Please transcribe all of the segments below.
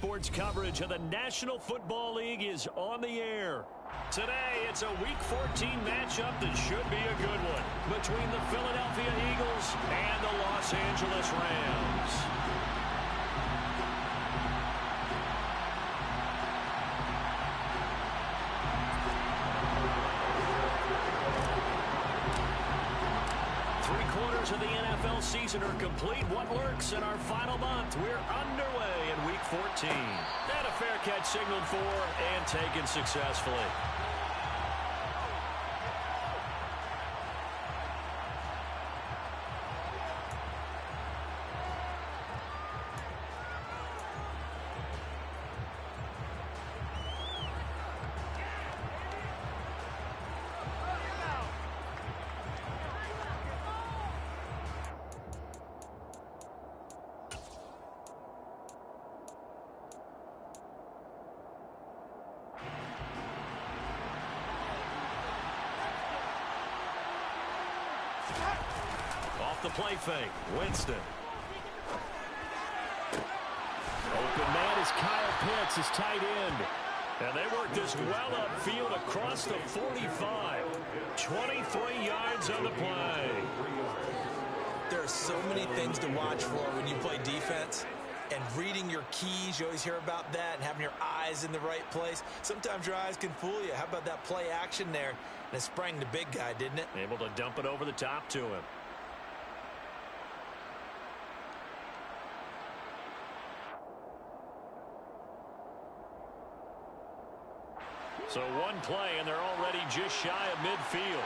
Sports coverage of the National Football League is on the air. Today, it's a Week 14 matchup that should be a good one between the Philadelphia Eagles and the Los Angeles Rams. Three-quarters of the NFL season are complete. What lurks in our final month? We're underway in Week 14. And a fair catch signaled for and taken successfully. Off the play fake, Winston. Open man is Kyle Pitts, his tight end. And they work this well upfield across the 45. 23 yards on the play. There are so many things to watch for when you play defense. And reading your keys, you always hear about that, and having your eyes in the right place. Sometimes your eyes can fool you. How about that play action there? And it sprang the big guy, didn't it? Able to dump it over the top to him. So one play, and they're already just shy of midfield.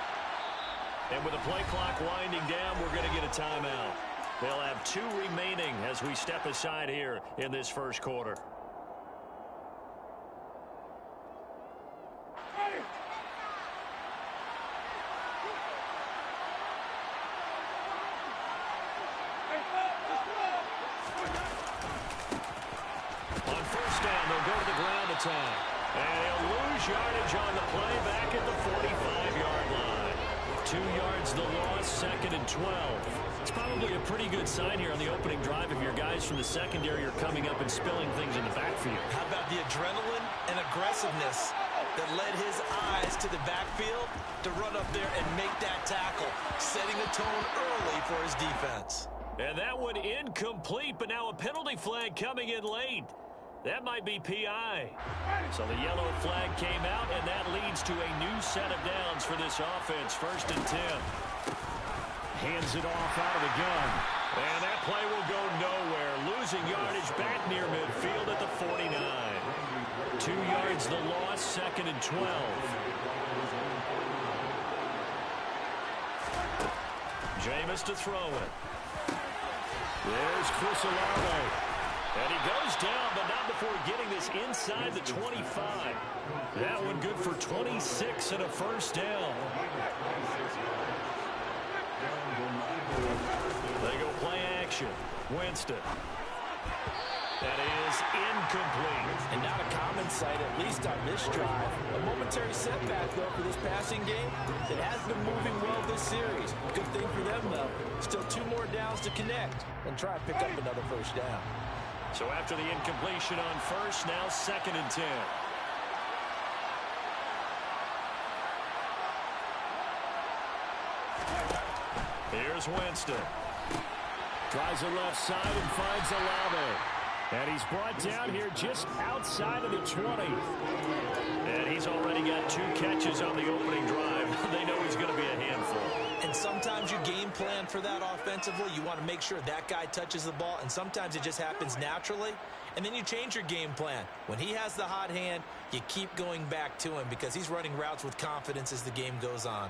And with the play clock winding down, we're going to get a timeout. They'll have 2 remaining as we step aside here in this first quarter. On first down, they'll go to the ground attack. And he'll lose yardage on the play back at the 45-yard line. 2 yards the loss, 2nd and 12. It's probably a pretty good sign here on the opening drive if your guys from the secondary are coming up and spilling things in the backfield. How about the adrenaline and aggressiveness that led his eyes to the backfield to run up there and make that tackle, setting the tone early for his defense. And that one incomplete, but now a penalty flag coming in late. That might be PI. So the yellow flag came out, and that leads to a new set of downs for this offense. 1st and 10. Hands it off out of the gun. And that play will go nowhere. Losing yardage back near midfield at the 49. 2 yards the loss, 2nd and 12. Jameis to throw it. There's Chris Olave. And he goes down, but not before getting this inside the 25. That one good for 26 and a first down. They go play action. Winston. That is incomplete. And not a common sight, at least on this drive. A momentary setback, though, for this passing game. It has been moving well this series. Good thing for them, though. Still 2 more downs to connect and try to pick up another first down. So after the incompletion on first, now 2nd and 10. Here's Winston. Tries the left side and finds Olave. And he's brought down here just outside of the 20. And he's already got 2 catches on the opening drive. They know he's going to be a handful. And sometimes you game plan for that offensively. You want to make sure that guy touches the ball, and sometimes it just happens naturally. And then you change your game plan. When he has the hot hand, you keep going back to him because he's running routes with confidence as the game goes on.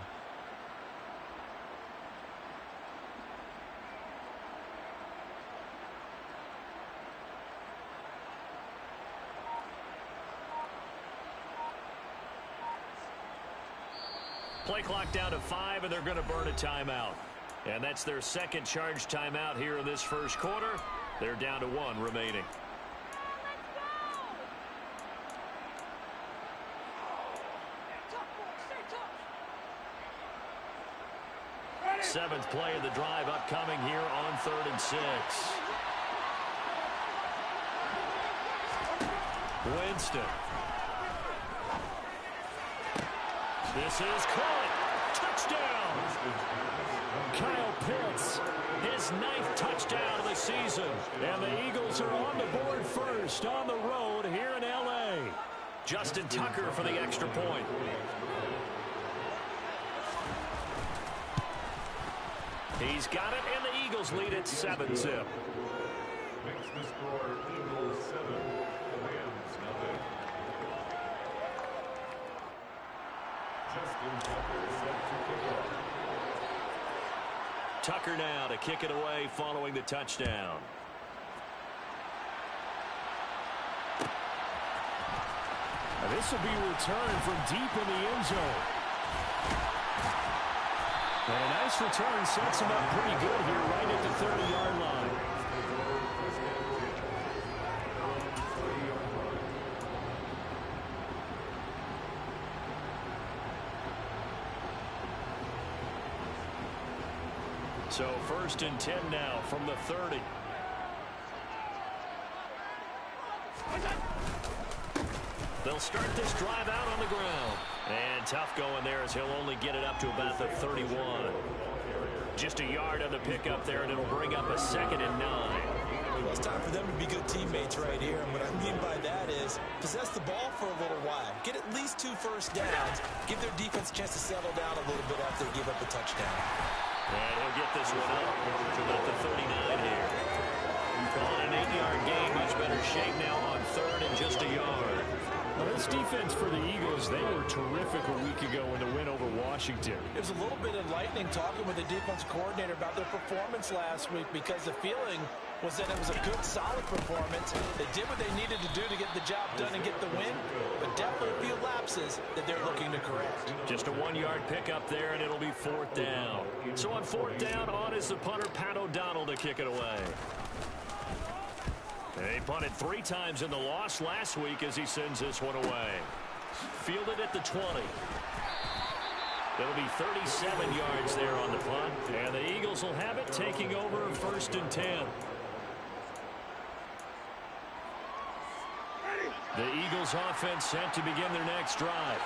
Play clock down to 5, and they're going to burn a timeout. And that's their second charge timeout here in this first quarter. They're down to 1 remaining. Seventh play of the drive upcoming here on 3rd and 6. Winston. This is caught. Touchdown. Kyle Pitts, his 9th touchdown of the season. And the Eagles are on the board first on the road here in L.A. Justin Tucker for the extra point. He's got it, and the Eagles lead at 7-zip. Makes the score Eagles 7, Rams nothing. Justin Tucker set to kick off. Tucker now to kick it away following the touchdown. Now this will be returned from deep in the end zone. And a nice return sets him up pretty good here right at the 30-yard line. So 1st and 10 now from the 30. They'll start this drive out on the ground. And tough going there as he'll only get it up to about the 31. Just a yard on the pickup there, and it'll bring up a 2nd and 9. Well, it's time for them to be good teammates right here. And what I mean by that is possess the ball for a little while. Get at least 2 first downs. Give their defense a chance to settle down a little bit after they give up a touchdown. And he'll get this one up to about the 39 here. Calling an 8-yard gain. Much better shape now on 3rd and just a yard. Well, this defense for the Eagles, they were terrific a week ago in the win over Washington. It was a little bit enlightening talking with the defense coordinator about their performance last week because the feeling was that it was a good, solid performance. They did what they needed to do to get the job done and get the win, but definitely a few lapses that they're looking to correct. Just a 1-yard pickup there, and it'll be 4th down. So on 4th down, on is the punter, Pat O'Donnell, to kick it away. They punted 3 times in the loss last week as he sends this one away. Fielded at the 20. It'll be 37 yards there on the punt, and the Eagles will have it taking over 1st and 10. The Eagles offense set to begin their next drive.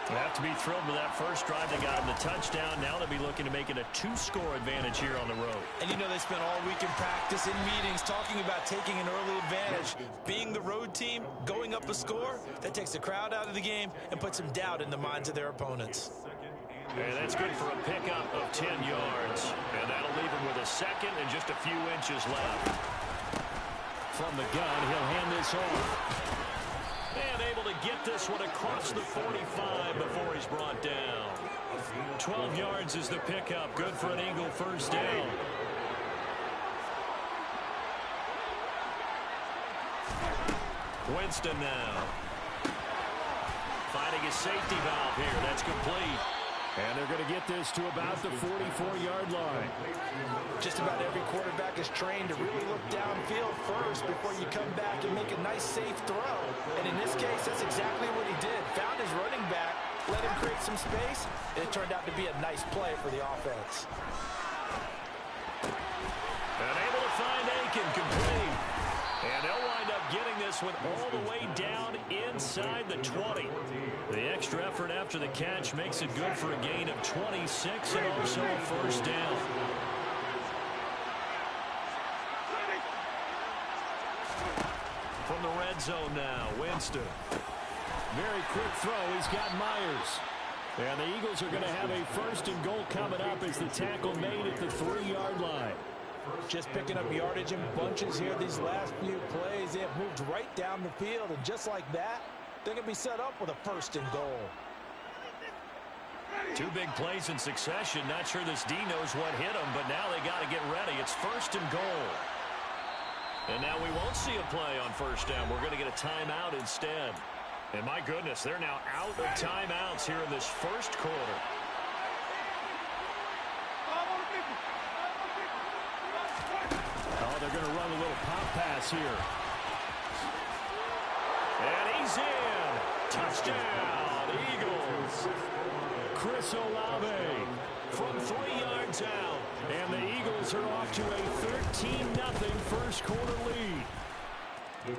They'll have to be thrilled with that first drive. They got them the touchdown. Now they'll be looking to make it a 2-score advantage here on the road. And you know they spent all week in practice, in meetings, talking about taking an early advantage. Being the road team, going up a score, that takes the crowd out of the game and puts some doubt in the minds of their opponents. And that's good for a pickup of 10 yards. And that'll leave him with a 2nd and just a few inches left. From the gun, he'll hand this off. And able to get this one across the 45 before he's brought down. 12 yards is the pickup. Good for an Eagle first down. Winston now. Finding his safety valve here. That's complete. And they're going to get this to about the 44-yard line. Just about every quarterback is trained to really look downfield first before you come back and make a nice, safe throw. And in this case, that's exactly what he did. Found his running back, let him create some space, and it turned out to be a nice play for the offense. And able to find Aiken, complete. And they'll wind up getting this one all the way down inside the 20. The extra effort after the catch makes it good for a gain of 26 and also a first down. From the red zone now, Winston. Very quick throw. He's got Myers. And the Eagles are going to have a 1st and goal coming up as the tackle made at the 3-yard line. Just picking up yardage in bunches here these last few plays. They have moved right down the field, and just like that, they're going to be set up with a 1st and goal. 2 big plays in succession. Not sure this D knows what hit him, but now they got to get ready. It's 1st and goal. And now we won't see a play on 1st down. We're going to get a timeout instead. And my goodness, they're now out of timeouts here in this 1st quarter. Oh, they're going to run a little pop pass here. And he's in. Touchdown, Eagles. Chris Olave From 3 yards out. And the Eagles are off to a 13-0 first quarter lead.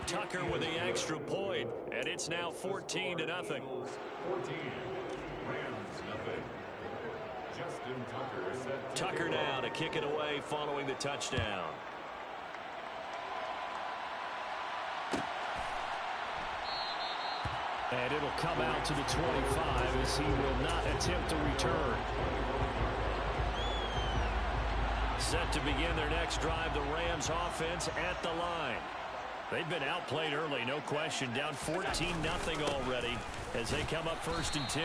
Tucker with the extra point, and it's now 14-0. 14, Rams nothing. Justin Tucker is set to Tucker now to kick it away following the touchdown. And it'll come out to the 25 as he will not attempt to return. Set to begin their next drive, the Rams offense at the line. They've been outplayed early, no question. Down 14-0 already as they come up 1st and 10.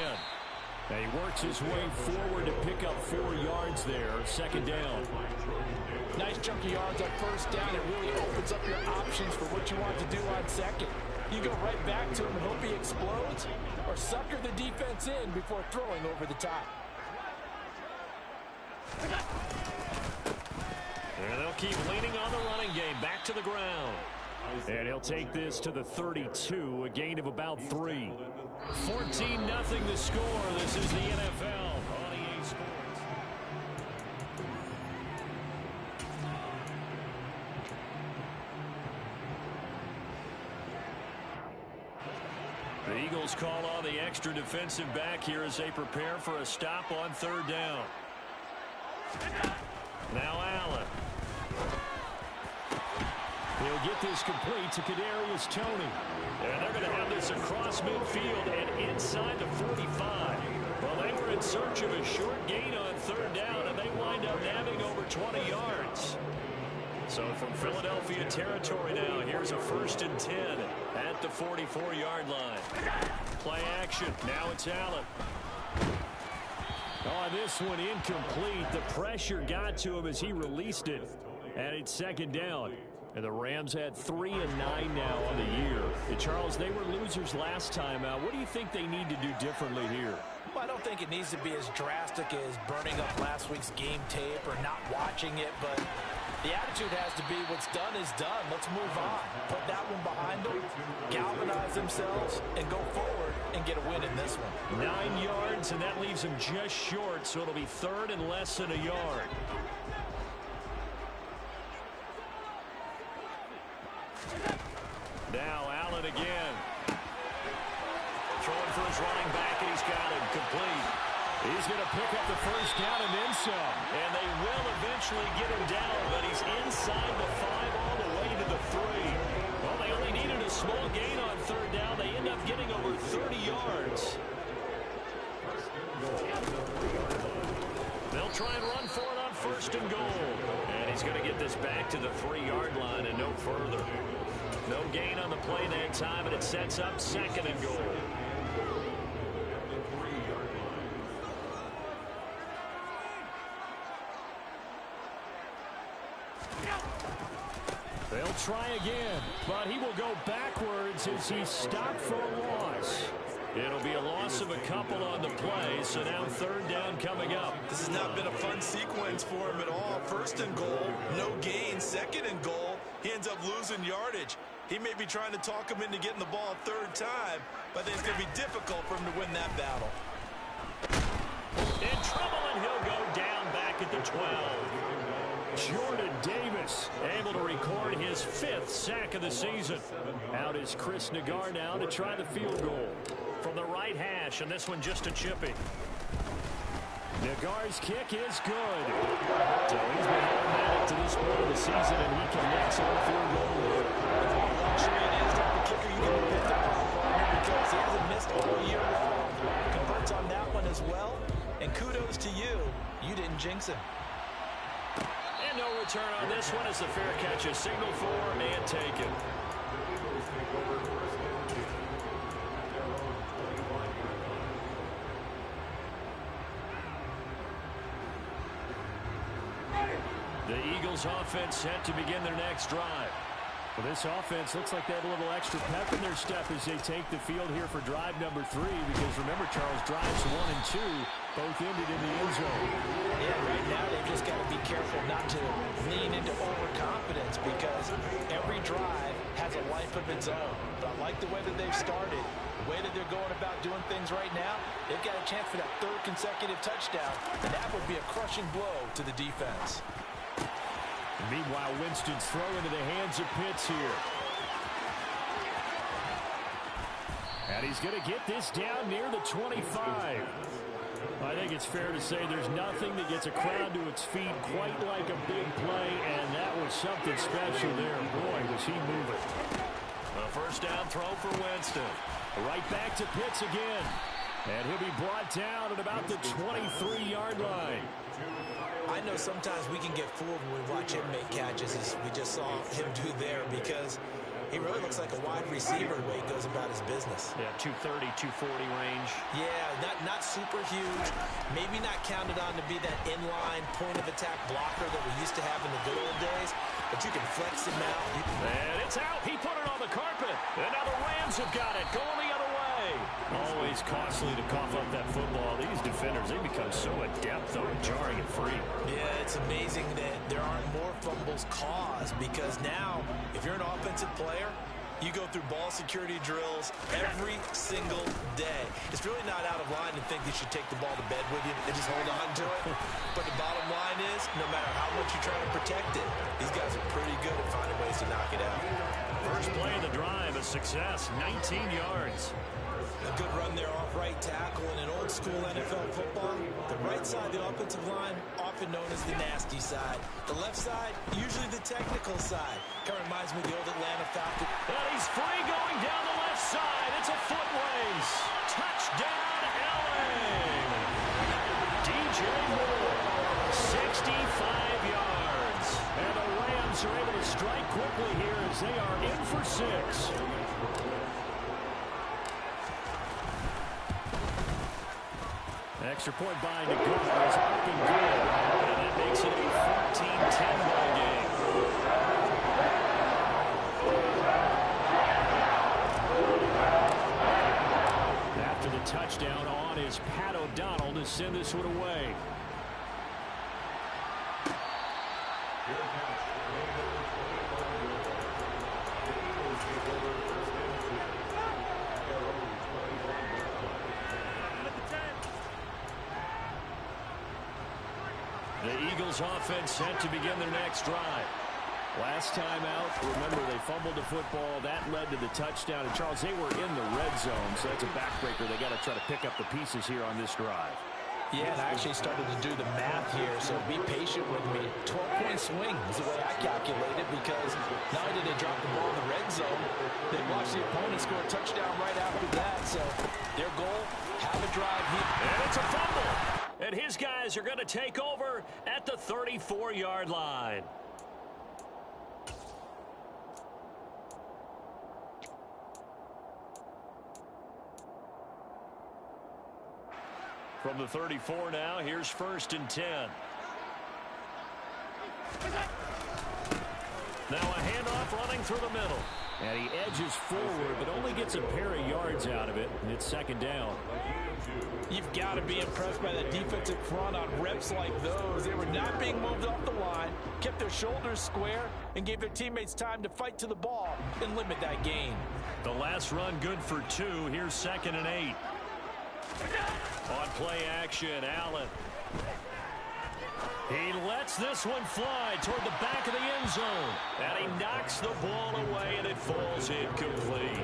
And he works his way forward to pick up 4 yards there, 2nd down. Nice chunk of yards on 1st down. It really opens up your options for what you want to do on 2nd. You go right back to him and hope he explodes, or sucker the defense in before throwing over the top. And they'll keep leaning on the running game. Back to the ground. And he'll take this to the 32, a gain of about 3. 14-0 the score. This is the NFL on EA Sports. The Eagles call on the extra defensive back here as they prepare for a stop on 3rd down. Now Allen. He'll get this complete to Kadarius Toney. And they're going to have this across midfield and inside the 45. Well, they were in search of a short gain on 3rd down, and they wind up nabbing over 20 yards. So from Philadelphia territory now, here's a 1st and 10 at the 44-yard line. Play action. Now it's Allen. Oh, this one incomplete. The pressure got to him as he released it. And it's 2nd down. And the Rams had 3 and 9 now on the year. And Charles, they were losers last time out. What do you think they need to do differently here? Well, I don't think it needs to be as drastic as burning up last week's game tape or not watching it, but the attitude has to be what's done is done. Let's move on. Put that one behind them, galvanize themselves, and go forward and get a win in this one. 9 yards, and that leaves them just short, so it'll be 3rd and less than a yard. Now Allen again. Throwing for his running back, and he's got him complete. He's going to pick up the 1st down and then some. And they will eventually get him down, but he's inside the 5 all the way to the 3. Well, they only needed a small gain on 3rd down. They end up getting over 30 yards. They'll try and run for it on 1st and goal. And he's going to get this back to the 3-yard line and no further. No gain on the play that time, and it sets up 2nd and goal. They'll try again, but he will go backwards as he stopped for a loss. It'll be a loss of a couple on the play, so now 3rd down coming up. This has not been a fun sequence for him at all. 1st and goal, no gain. 2nd and goal, he ends up losing yardage. He may be trying to talk him into getting the ball a 3rd time, but I think it's going to be difficult for him to win that battle. In trouble, and he'll go down back at the 12. Jordan Davis able to record his 5th sack of the season. Out is Chris Nagar now to try the field goal. From the right hash, and this one just a chippy. Nagar's kick is good. So he's been automatic to this point of the season, and he connects on field goal. Luxury it is to have the kicker you can depend upon because he hasn't missed all year long. Converts on that one as well, and kudos to you. You didn't jinx him. And no return on this one as the fair catch is signaled for and taken. The Eagles offense set to begin their next drive. Well, this offense looks like they have a little extra pep in their step as they take the field here for drive number 3, because remember, Charles, drives 1 and 2 both ended in the end zone. Yeah, right now they've just got to be careful not to lean into overconfidence because every drive has a life of its own. But I like the way that they've started, the way that they're going about doing things right now. They've got a chance for that 3rd consecutive touchdown, and that would be a crushing blow to the defense. Meanwhile, Winston's throw into the hands of Pitts here. And he's going to get this down near the 25. I think it's fair to say there's nothing that gets a crowd to its feet quite like a big play, and that was something special there. Boy, was he moving. A first down throw for Winston. Right back to Pitts again. And he'll be brought down at about the 23-yard line. I know sometimes we can get fooled when we watch him make catches, as we just saw him do there, because he really looks like a wide receiver the way he goes about his business. Yeah, 230, 240 range. Yeah, not super huge. Maybe not counted on to be that inline point-of-attack blocker that we used to have in the good old days, but you can flex him out. And it's out. He put it on the carpet. And now the Rams have got it. Going the other way. Always costly to cough up that football. These defenders, they become so adept, though, at jarring it free. Yeah, it's amazing that there aren't more fumbles caused, because now, if you're an offensive player, you go through ball security drills every single day. It's really not out of line to think you should take the ball to bed with you and just hold on to it. But the bottom line is, no matter how much you try to protect it, these guys are pretty good at finding ways to knock it out. First play of the drive, a success, 19 yards. A good run there off right tackle. In an old-school NFL football, the right side of the offensive line, often known as the nasty side. The left side, usually the technical side. Kind of reminds me of the old Atlanta Falcons. And he's free going down the left side. It's a foot race. Touchdown, LA. DJ Moore, 65 yards. And the Rams are able to strike quickly here as they are in for 6. Extra point by Nagard is up and good. And that makes it a 14-10 ball game. After the touchdown on is Pat O'Donnell to send this one away. The Eagles offense set to begin their next drive. Last time out, remember, they fumbled the football. That led to the touchdown. And, Charles, they were in the red zone, so that's a backbreaker. They got to try to pick up the pieces here on this drive. Yeah, and I actually started to do the math here, so be patient with me. 12-point swing is the way I calculated, because not only did they drop the ball in the red zone, they watched the opponent score a touchdown right after that. So their goal, have a drive here. And it's a fumble. And his guys are going to take over at the 34-yard line. From the 34 now, here's 1st and 10. Now a handoff running through the middle. And he edges forward, but only gets a pair of yards out of it. And it's 2nd down. You've got to be impressed by the defensive front on reps like those. They were not being moved off the line, kept their shoulders square, and gave their teammates time to fight to the ball and limit that gain. The last run good for 2. Here's 2nd and 8. On play action, Allen. He lets this one fly toward the back of the end zone. And he knocks the ball away, and it falls incomplete.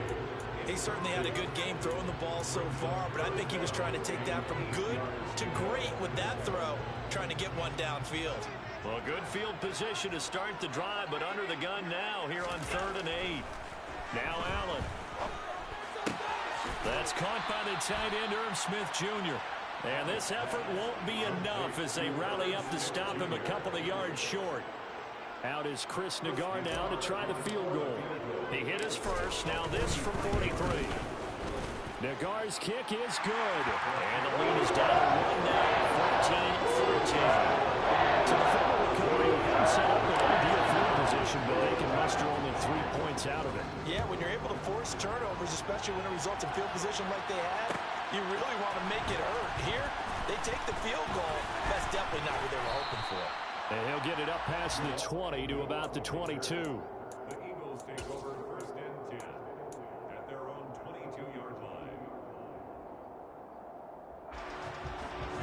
He certainly had a good game throwing the ball so far, but I think he was trying to take that from good to great with that throw, trying to get one downfield. Well, good field position to start the drive, but under the gun now here on 3rd and 8. Now Allen. That's caught by the tight end, Irv Smith Jr. And this effort won't be enough as they rally up to stop him a couple of yards short. Out is Chris Nagard now to try the field goal. He hit his first. Now this from 43. Nagard's kick is good. And the lead is down 1 now, 14-14. To the football recovery, who haven't set up an ideal field position, but they can muster only 3 points out of it. Yeah, when you're able to force turnovers, especially when it results in field position like they had, you really want to make it hurt. Here, they take the field goal. That's definitely not what they were hoping for. And he'll get it up past the 20 to about the 22. The Eagles take over 1st and 10 at their own 22-yard line.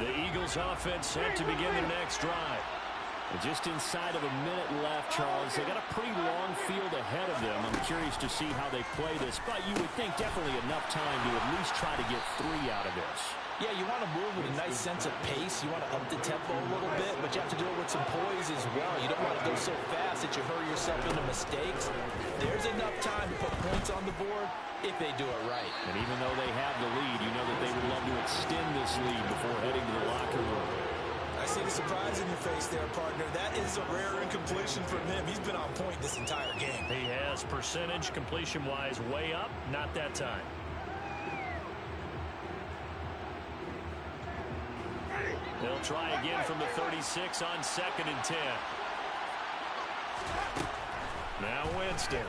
The Eagles offense set to begin their next drive. And just inside of a minute left, Charles. They got a pretty long field ahead of them. I'm curious to see how they play this, but you would think definitely enough time to at least try to get 3 out of this. Yeah, you want to move with a nice sense of pace. You want to up the tempo a little bit, but you have to do it with some poise as well. You don't want to go so fast that you hurry yourself into mistakes. There's enough time to put points on the board if they do it right. And even though they have the lead, you know that they would love to extend this lead before heading to the locker room. I see the surprise in your face there, partner. That is a rare incompletion from him. He's been on point this entire game. He has percentage completion-wise way up, not that time. They'll try again from the 36 on 2nd and 10. Now Winston.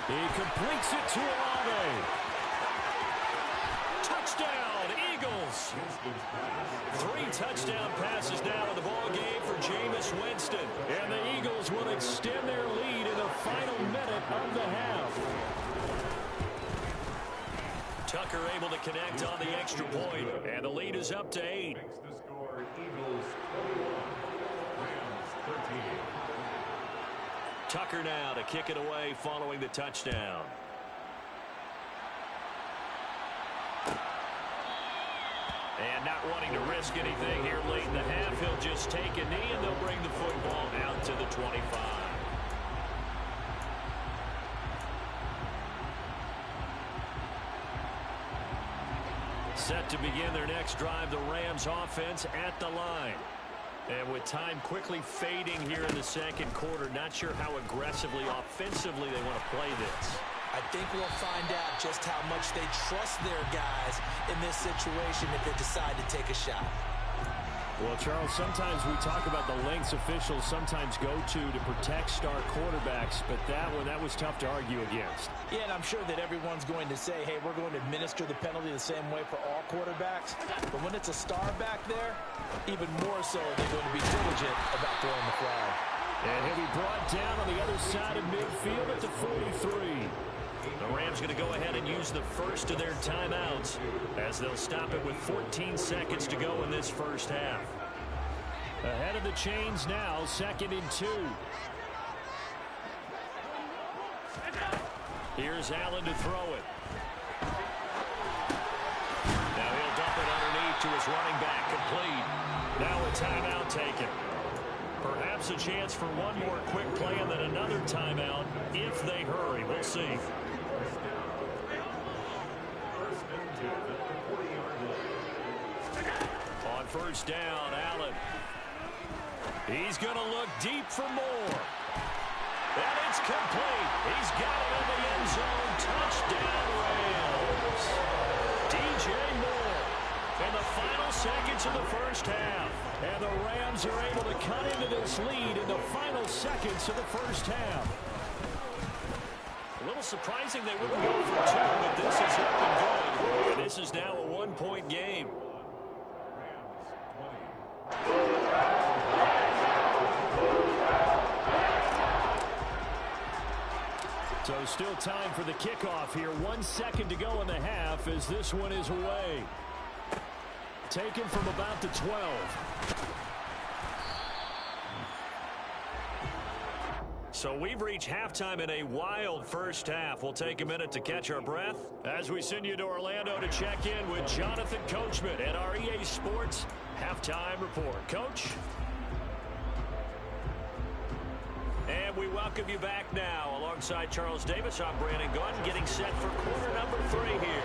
He completes it to Olave. Touchdown, Eagles. 3 touchdown passes now in the ball game for Jameis Winston. And the Eagles will extend their lead in the final minute of the half. Tucker able to connect on the extra point, and the lead is up to 8. Makes the score Eagles 21, Rams 13. Tucker now to kick it away following the touchdown. And not wanting to risk anything here late in the half, he'll just take a knee, and they'll bring the football out to the 25. Set to begin their next drive, the Rams offense at the line. And with time quickly fading here in the second quarter, not sure how aggressively, offensively they want to play this. I think we'll find out just how much they trust their guys in this situation if they decide to take a shot. Well, Charles, sometimes we talk about the lengths officials sometimes go to protect star quarterbacks, but that was tough to argue against. Yeah, and I'm sure that everyone's going to say, hey, we're going to administer the penalty the same way for all quarterbacks. But when it's a star back there, even more so they're going to be diligent about throwing the flag. And he'll be brought down on the other side of midfield at the 43. The Rams going to go ahead and use the first of their timeouts as they'll stop it with 14 seconds to go in this first half. Ahead of the chains now, 2nd and 2. Here's Allen to throw it. Now he'll dump it underneath to his running back, complete. Now a timeout taken. Perhaps a chance for one more quick play and then another timeout if they hurry. We'll see. On first down, Allen. He's going to look deep for more. And it's complete. He's got it in the end zone. Touchdown, Rams. DJ Moore in the final seconds of the first half. And the Rams are able to cut into this lead in the final seconds of the first half. A little surprising they wouldn't go for 2, but this is looking good. And this is now a 1-point game. So still time for the kickoff here. 1 second to go in the half as this one is away. Taken from about the 12. So we've reached halftime in a wild first half. We'll take a minute to catch our breath as we send you to Orlando to check in with Jonathan Coachman at our EA Sports Halftime Report. Coach? And we welcome you back now. Alongside Charles Davis, I'm Brandon Gunn, getting set for quarter number 3 here.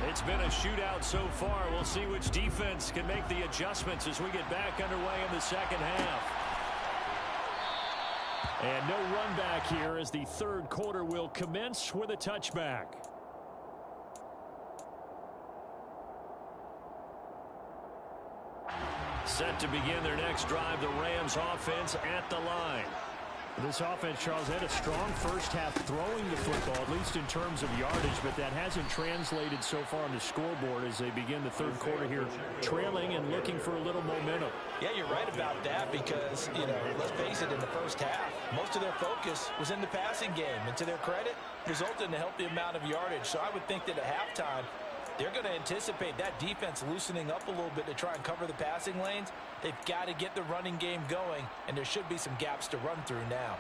It's been a shootout so far. We'll see which defense can make the adjustments as we get back underway in the second half. And no run back here as the third quarter will commence with a touchback. Set to begin their next drive, the Rams offense at the line. This offense, Charles, had a strong first half throwing the football, at least in terms of yardage, but that hasn't translated so far on the scoreboard as they begin the third quarter here, trailing and looking for a little momentum. Yeah, you're right about that because, let's face it, in the first half, most of their focus was in the passing game. And to their credit, resulted in a healthy amount of yardage. So I would think that at halftime, they're going to anticipate that defense loosening up a little bit to try and cover the passing lanes. They've got to get the running game going, and there should be some gaps to run through now.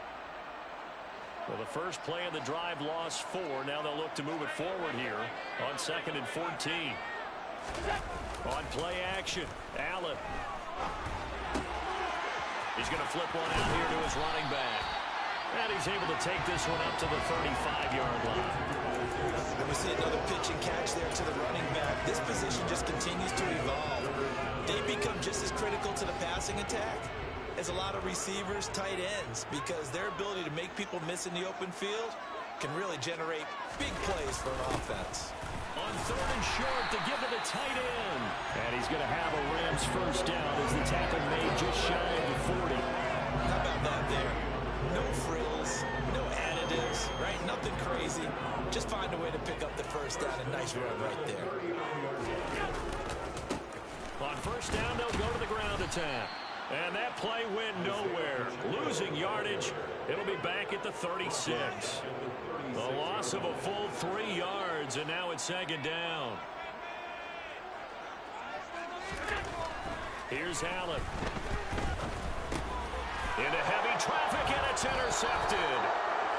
Well, the first play of the drive lost 4. Now they'll look to move it forward here on 2nd and 14. On play action, Allen. He's going to flip one out here to his running back. And he's able to take this one up to the 35-yard line. And we see another pitch and catch there to the running back. This position just continues to evolve. They become just as critical to the passing attack as a lot of receivers, tight ends, because their ability to make people miss in the open field can really generate big plays for an offense. On 3rd and short to give to the tight end. And he's going to have a Rams first down as the tackle made just shy of the 40. How about that there? No frills, no additives, right? Nothing crazy. Just find a way to pick up the first down. A nice run right there. On first down, they'll go to the ground attack. And that play went nowhere. Losing yardage. It'll be back at the 36. A loss of a full 3 yards, and now it's 2nd down. Here's Allen. Into heavy traffic, and it's intercepted.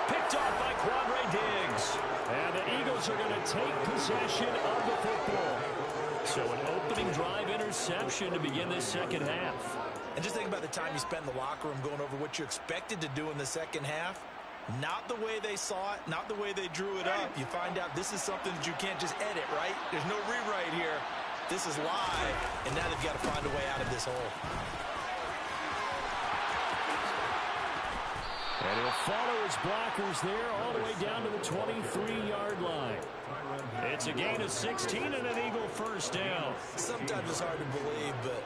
Picked off by Quandre Diggs. And the Eagles are going to take possession of the football. So an opening drive interception to begin this second half. And just think about the time you spend in the locker room going over what you expected to do in the second half. Not the way they saw it, not the way they drew it up. You find out this is something that you can't just edit, right? There's no rewrite here. This is live, and now they've got to find a way out of this hole. And he'll follow his blockers there all the way down to the 23-yard line. It's a gain of 16 and an Eagle first down. Sometimes it's hard to believe, but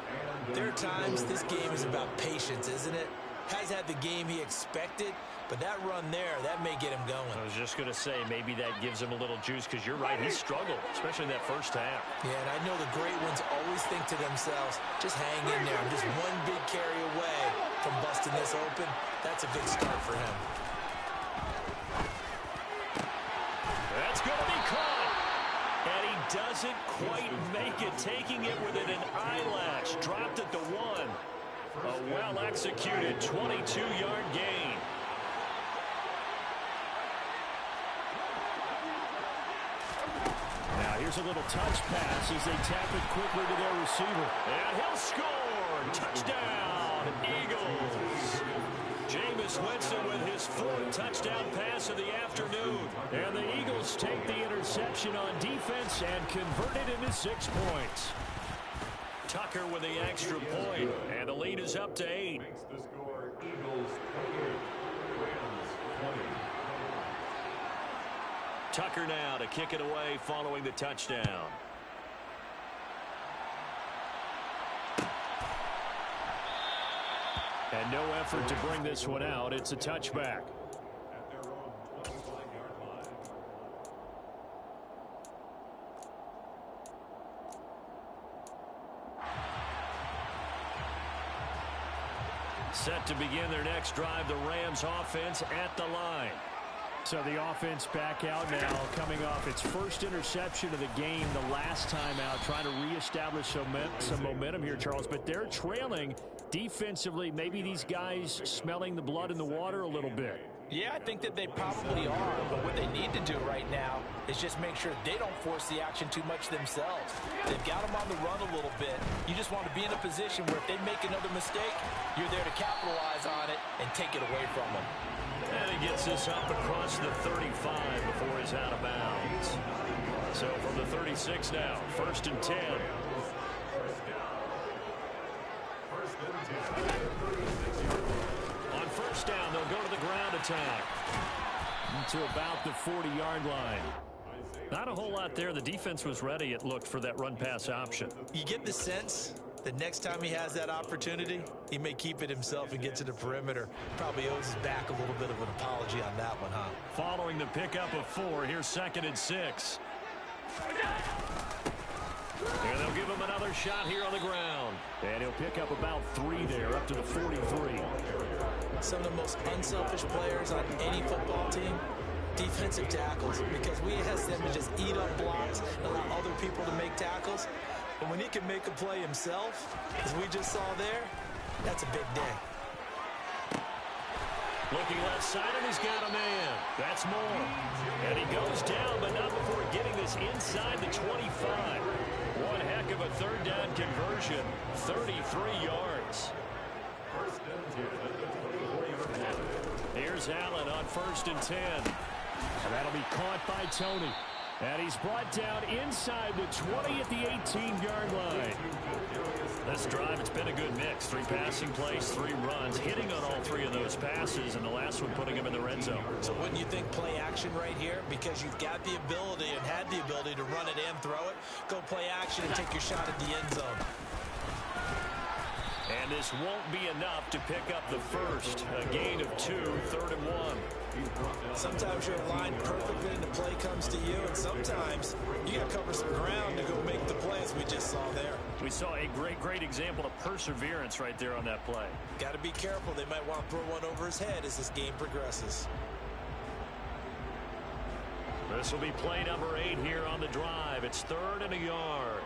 there are times this game is about patience, isn't it? Has had the game he expected, but that run there, that may get him going. I was just going to say, maybe that gives him a little juice, because you're right, he struggled, especially in that first half. Yeah, and I know the great ones always think to themselves, just hang in there. I'm just one big carry away from busting this open. That's a good start for him. That's going to be caught. And he doesn't quite make it, taking it within an eyelash. Dropped at the 1. A well-executed 22-yard gain. Now here's a little touch pass as they tap it quickly to their receiver. And he'll score! Touchdown, Eagles! Jameis Winston with his 4th touchdown pass of the afternoon. And the Eagles take the interception on defense and convert it into 6 points. Tucker with the extra point, and the lead is up to 8. Makes the score Eagles 28, Rams 20. Tucker now to kick it away following the touchdown. And no effort to bring this one out. It's a touchback. At their own 25-yard line. Set to begin their next drive, the Rams offense at the line. So the offense back out now, coming off its first interception of the game the last time out, trying to reestablish some momentum here, Charles. But they're trailing defensively. Maybe these guys smelling the blood in the water a little bit. Yeah, I think that they probably are, but what they need to do right now is just make sure they don't force the action too much themselves. They've got them on the run a little bit. You just want to be in a position where if they make another mistake, you're there to capitalize on it and take it away from them. And he gets this up across the 35 before he's out of bounds. So from the 36 now, 1st and 10. On first down, they'll go to the ground attack. To about the 40-yard line. Not a whole lot there. The defense was ready, it looked, for that run-pass option. You get the sense that next time he has that opportunity, he may keep it himself and get to the perimeter. Probably owes his back a little bit of an apology on that one, huh? Following the pickup of 4, here's 2nd and 6. And they'll give him another shot here on the ground. And he'll pick up about 3 there, up to the 43. Some of the most unselfish players on any football team Defensive tackles, because we ask them to just eat up blocks and allow other people to make tackles. But when he can make a play himself, as we just saw there, that's a big day. Looking left side, and he's got a man. That's Moore. And he goes down, but not before getting this inside the 25. One heck of a third down conversion. 33 yards. Here's Allen on 1st and 10. And that'll be caught by Tony. And he's brought down inside the 20 at the 18-yard line. This drive, it's been a good mix. 3 passing plays, 3 runs, hitting on all 3 of those passes, and the last one putting him in the red zone. So wouldn't you think play action right here? Because you've got the ability and had the ability to run it and throw it. Go play action and take your shot at the end zone. And this won't be enough to pick up the first. A gain of 2, 3rd and 1. Sometimes you're aligned perfectly and the play comes to you, and sometimes you got to cover some ground to go make the play, as we just saw there. We saw a great example of perseverance right there on that play. Got to be careful. They might want to throw one over his head as this game progresses. This will be play number 8 here on the drive. It's 3rd and a yard.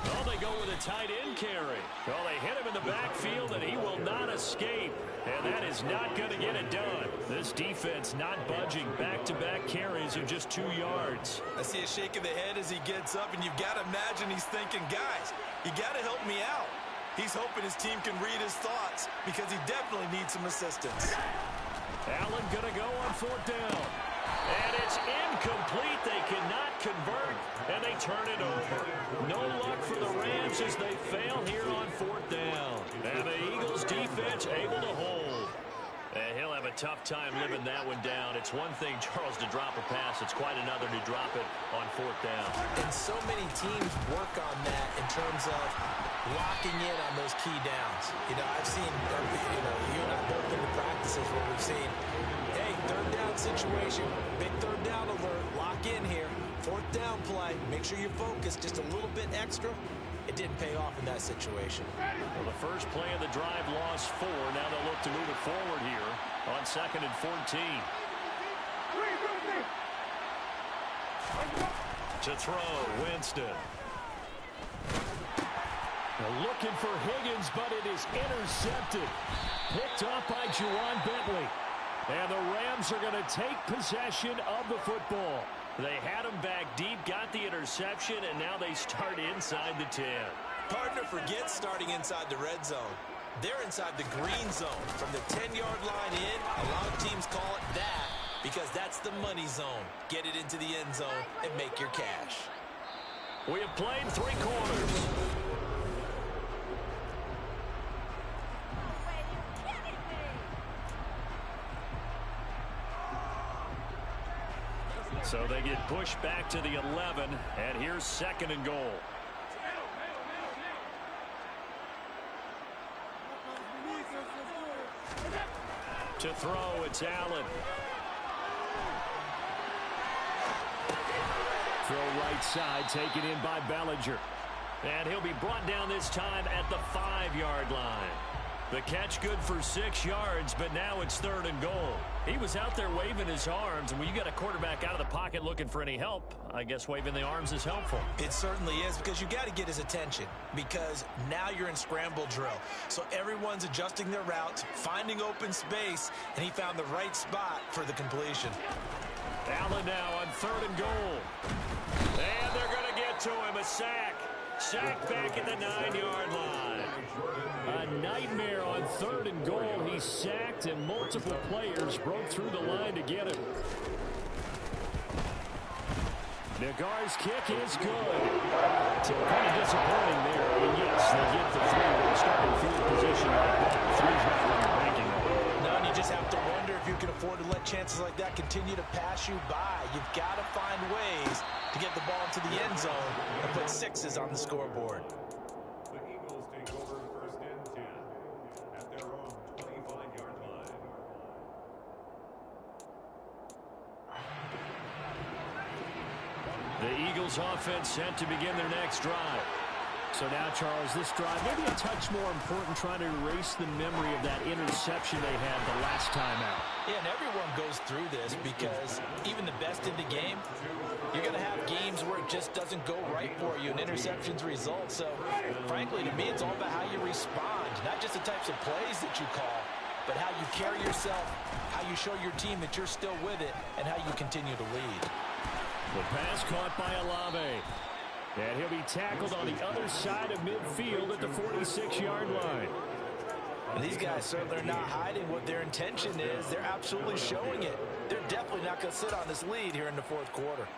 Oh, they go with a tight end carry. Well, they hit him in the backfield, and he will not escape. And that is not going to get it done. This defense not budging. Back-to-back carries of just 2 yards. I see a shake of the head as he gets up, and you've got to imagine he's thinking, guys, you got to help me out. He's hoping his team can read his thoughts because he definitely needs some assistance. Allen going to go on 4th down. And it's incomplete. They cannot convert, and they turn it over. No luck for the Rams as they fail here on 4th down. And the Eagles defense able to hold. And he'll have a tough time living that one down. It's one thing, Charles, to drop a pass. It's quite another to drop it on 4th down. And so many teams work on that in terms of locking in on those key downs. You know, I've seen, you and I both been to practices where we've seen, hey, 3rd down situation, big 3rd down alert, lock in here, 4th down play, make sure you focus just a little bit extra. It didn't pay off in that situation. Well, the first play of the drive lost 4. Now they'll look to move it forward here on 2nd and 14. To throw, Winston. They're looking for Higgins, but it is intercepted. Picked off by Juwan Bentley. And the Rams are going to take possession of the football. They had him back deep, got the interception, and now they start inside the 10. Partner, forget starting inside the red zone. They're inside the green zone. From the 10-yard line in, a lot of teams call it that because that's the money zone. Get it into the end zone and make your cash. We have played 3 quarters. So they get pushed back to the 11, and here's 2nd and goal. To throw, it's Allen. Throw right side, taken in by Bellinger. And he'll be brought down this time at the 5-yard line. The catch good for 6 yards, but now it's 3rd and goal. He was out there waving his arms, and when you got a quarterback out of the pocket looking for any help, I guess waving the arms is helpful. It certainly is, because you got to get his attention, because now you're in scramble drill. So everyone's adjusting their routes, finding open space, and he found the right spot for the completion. Allen now on 3rd and goal. And they're going to get to him, a sack. Sack back at the 9-yard line. A nightmare on 3rd and goal. He sacked, and multiple players broke through the line to get him. Nagar's kick is good. So kind of disappointing there. I mean, yes, they get the 3 with a starting field position like that. 3's not what you're banking on. No, and you just have to wonder if you can afford to let chances like that continue to pass you by. You've got to find ways to get the ball into the end zone and put 6s on the scoreboard. The Eagles take over 1st and 10 at their own 25-yard line. The Eagles offense set to begin their next drive. So now, Charles, this drive maybe a touch more important, trying to erase the memory of that interception they had the last time out. Yeah, and everyone goes through this because even the best in the game, you're going to have games where it just doesn't go right for you and interceptions result. So, frankly, to me, it's all about how you respond, not just the types of plays that you call, but how you carry yourself, how you show your team that you're still with it, and how you continue to lead. The pass caught by Olave. And he'll be tackled on the other side of midfield at the 46-yard line. And these guys certainly are not hiding what their intention is. They're absolutely showing it. They're definitely not going to sit on this lead here in the fourth quarter.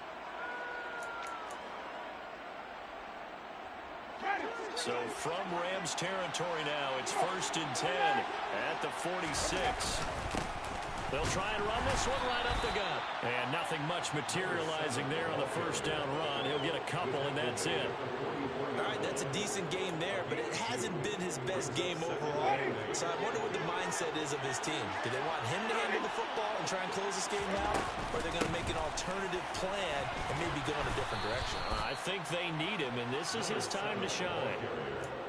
So from Rams territory now, it's 1st and 10 at the 46. They'll try and run this one right up the gut. And nothing much materializing there on the first down run. He'll get a couple, and that's it. All right, that's a decent game there, but it hasn't been his best game overall. So I wonder what the mindset is of his team. Do they want him to handle the football and try and close this game out? Or are they going to make an alternative plan and maybe go in a different direction? I think they need him, and this is his time to shine.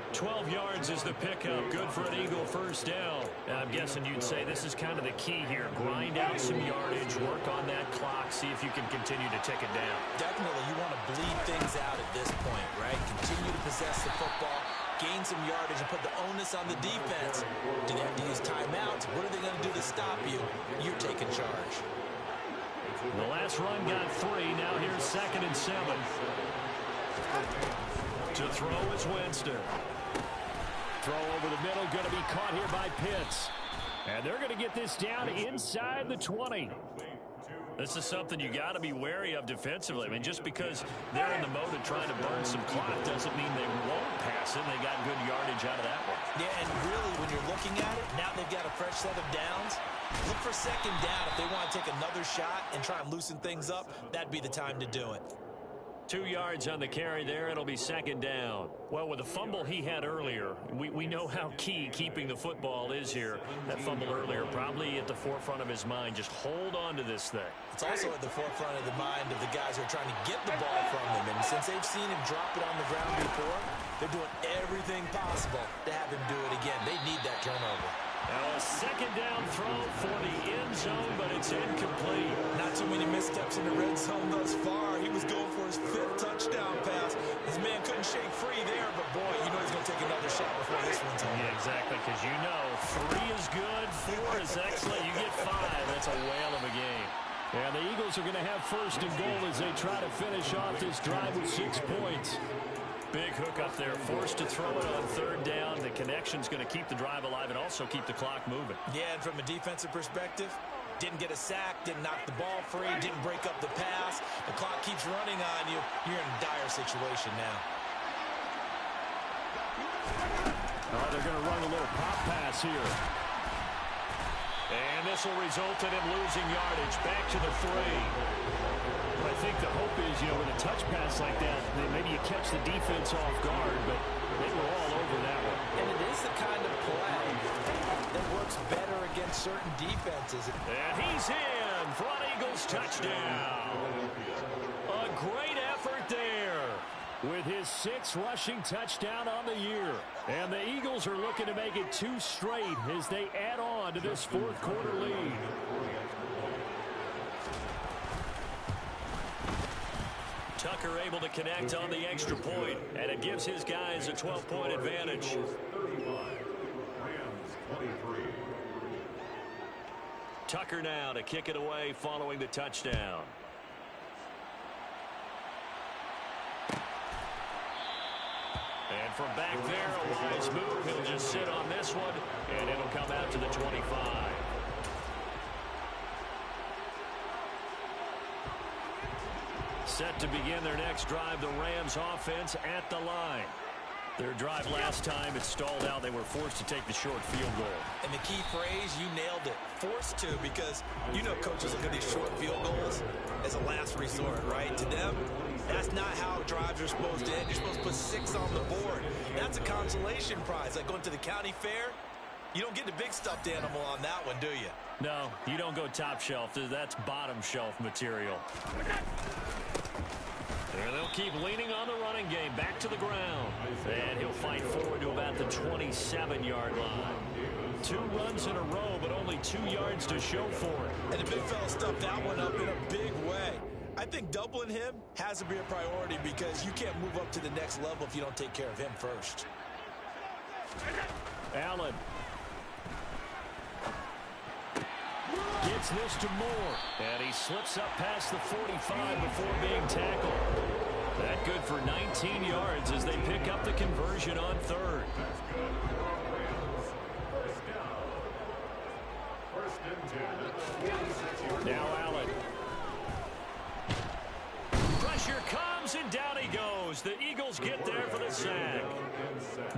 12 yards is the pickup. Good for an Eagle first down. I'm guessing you'd say this is kind of the key here. Grind out some yardage, work on that clock, see if you can continue to tick it down. Definitely, you want to bleed things out at this point, right? Continue to possess the football, gain some yardage, and put the onus on the defense. Do they have to use timeouts? What are they going to do to stop you? You're taking charge. The last run got 3. Now here's 2nd and 7. To throw is Winston. Throw over the middle, going to be caught here by Pitts. And they're going to get this down inside the 20. This is something you got to be wary of defensively. I mean, just because they're in the mode of trying to burn some clock doesn't mean they won't pass it. They got good yardage out of that one. Yeah, and really, when you're looking at it, now they've got a fresh set of downs. Look for 2nd down. If they want to take another shot and try and loosen things up, that'd be the time to do it. 2 yards on the carry there. It'll be 2nd down. Well, with the fumble he had earlier, we know how key keeping the football is here. That fumble earlier probably at the forefront of his mind. Just hold on to this thing. It's also at the forefront of the mind of the guys who are trying to get the ball from him. And since they've seen him drop it on the ground before, they're doing everything possible to have him do it again. They need that turnover. Now a 2nd down throw for the end zone, but it's incomplete. Not too many missteps in the red zone thus far. He was going for his 5th touchdown pass. His man couldn't shake free there, but boy, you know he's going to take another shot before this one's over. Yeah, exactly, because you know 3 is good, 4 is excellent. You get 5. That's a whale of a game. And the Eagles are going to have 1st and goal as they try to finish off this drive with 6 points. Big hook up there, forced to throw it on 3rd down. The connection's going to keep the drive alive and also keep the clock moving. Yeah, and from a defensive perspective, didn't get a sack, didn't knock the ball free, didn't break up the pass. The clock keeps running on you. You're in a dire situation now. They're going to run a little pop pass here. And this will result in him losing yardage. Back to the 3. I think the hope is, with a touch pass like that, maybe you catch the defense off guard, but they were all over that one. And it is the kind of play that works better against certain defenses. And he's in for an Eagles touchdown. A great effort there. With his 6th rushing touchdown on the year. And the Eagles are looking to make it 2 straight as they add on to this 4th quarter lead. Tucker able to connect on the extra point, and it gives his guys a 12-point advantage. Tucker now to kick it away following the touchdown. And from back there, a wise move. He'll just sit on this one, and it'll come out to the 25. Set to begin their next drive, the Rams offense at the line. Their drive last time, it stalled out. They were forced to take the short field goal. And the key phrase, you nailed it. Forced to, because coaches look at these short field goals as a last resort, right? To them, that's not how drives are supposed to end. You're supposed to put 6 on the board. That's a consolation prize. Like going to the county fair, you don't get the big stuffed animal on that one, do you? No, you don't go top shelf. That's bottom shelf material. And they'll keep leaning on the running game. Back to the ground. And he'll fight forward to about the 27-yard line. 2 runs in a row, but only 2 yards to show for it. And the big fella stuffed that one up in a big way. I think doubling him has to be a priority because you can't move up to the next level if you don't take care of him first. Allen gets this to Moore. And he slips up past the 45 before being tackled. That good for 19 yards as they pick up the conversion on 3rd. Now Allen. Pressure comes, and down he goes. The Eagles get there for the sack.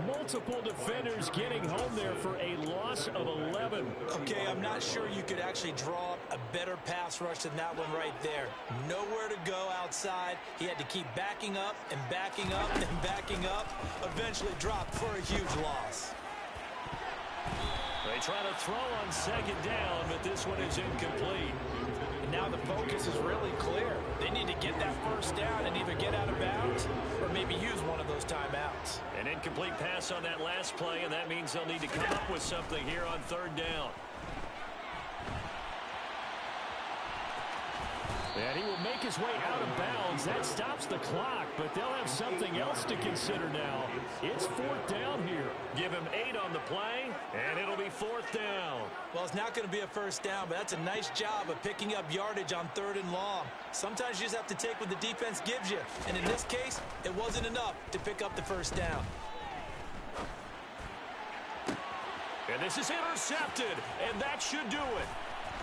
Multiple defenders getting home there for a loss of 11. Okay, I'm not sure you could actually draw up a better pass rush than that one right there. Nowhere to go outside. He had to keep backing up and backing up and backing up. Eventually dropped for a huge loss. They try to throw on 2nd down, but this one is incomplete. And now the focus is really clear. They need to get that 1st down and either get out of bounds or maybe use one of those timeouts. An incomplete pass on that last play, and that means they'll need to come up with something here on 3rd down. And he will make his way out of bounds. That stops the clock, but they'll have something else to consider now. It's 4th down here. Give him 8 on the play, and it'll be 4th down. Well, it's not going to be a 1st down, but that's a nice job of picking up yardage on 3rd and long. Sometimes you just have to take what the defense gives you. And in this case, it wasn't enough to pick up the 1st down. And this is intercepted, and that should do it.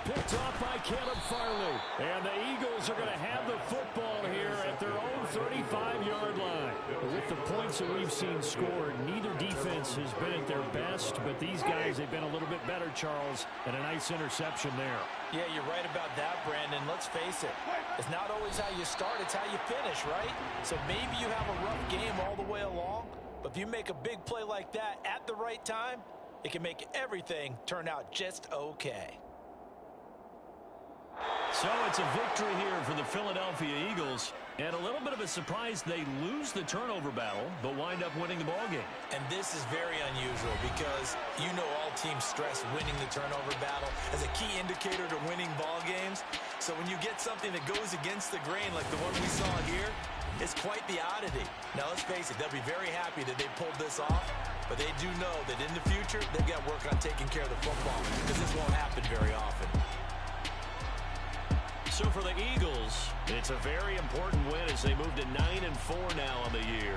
Picked off by Caleb Farley. And the Eagles are going to have the football here at their own 35-yard line. With the points that we've seen scored, neither defense has been at their best, but these guys have been a little bit better, Charles, and a nice interception there. Yeah, you're right about that, Brandon. Let's face it. It's not always how you start, it's how you finish, right? So maybe you have a rough game all the way along, but if you make a big play like that at the right time, it can make everything turn out just okay. So it's a victory here for the Philadelphia Eagles. And a little bit of a surprise, they lose the turnover battle, but wind up winning the ballgame. And this is very unusual because you know all teams stress winning the turnover battle as a key indicator to winning ball games. So when you get something that goes against the grain like the one we saw here, it's quite the oddity. Now let's face it, they'll be very happy that they pulled this off, but they do know that in the future, they've got to work on taking care of the football because this won't happen very often. So for the Eagles, it's a very important win as they move to 9-4 now on the year.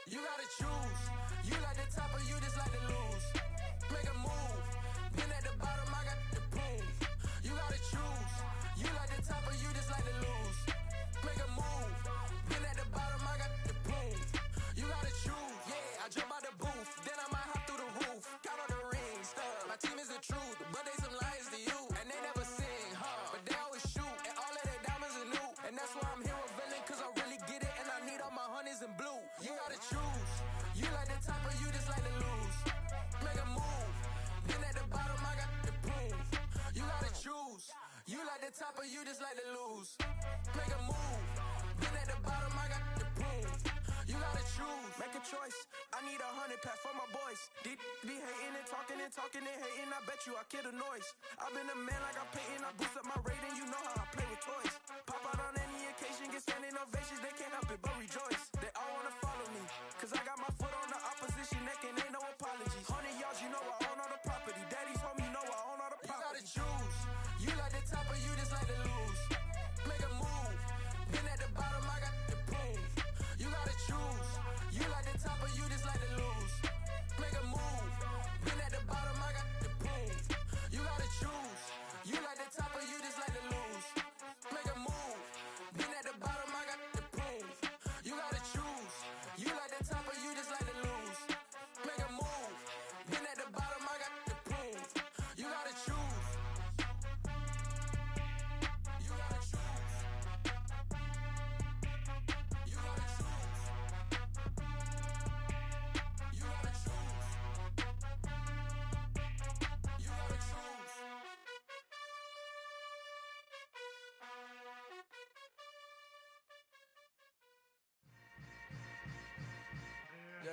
You gotta choose. You like the top or you just like to lose. Make a move. Been at the bottom, I got the proof. You gotta choose. You like the top or you just like to lose. Make a move. Been at the bottom, I got the proof. You gotta choose. Yeah, I jump out the booth. Then I might hop through the roof. Count on the rings, stuff. My team is the truth, but they some liars to you. And they never sing, but they always shoot. And all of their diamonds are new. And that's why I'm here revealing, cause I really get it. And I need all my honeys in blue. You gotta choose. You like the top or you just like to lose. Make a move. Been at the bottom, I got the proof. You gotta choose. You like the top or you just like to lose. Make a move. Been at the bottom, I got the proof. You gotta choose. Make a choice. I need 100 pack for my boys. Be hating and talking and hating. I bet you I kill the noise. I've been a man like I'm Peyton. I boost up my rating. You know how I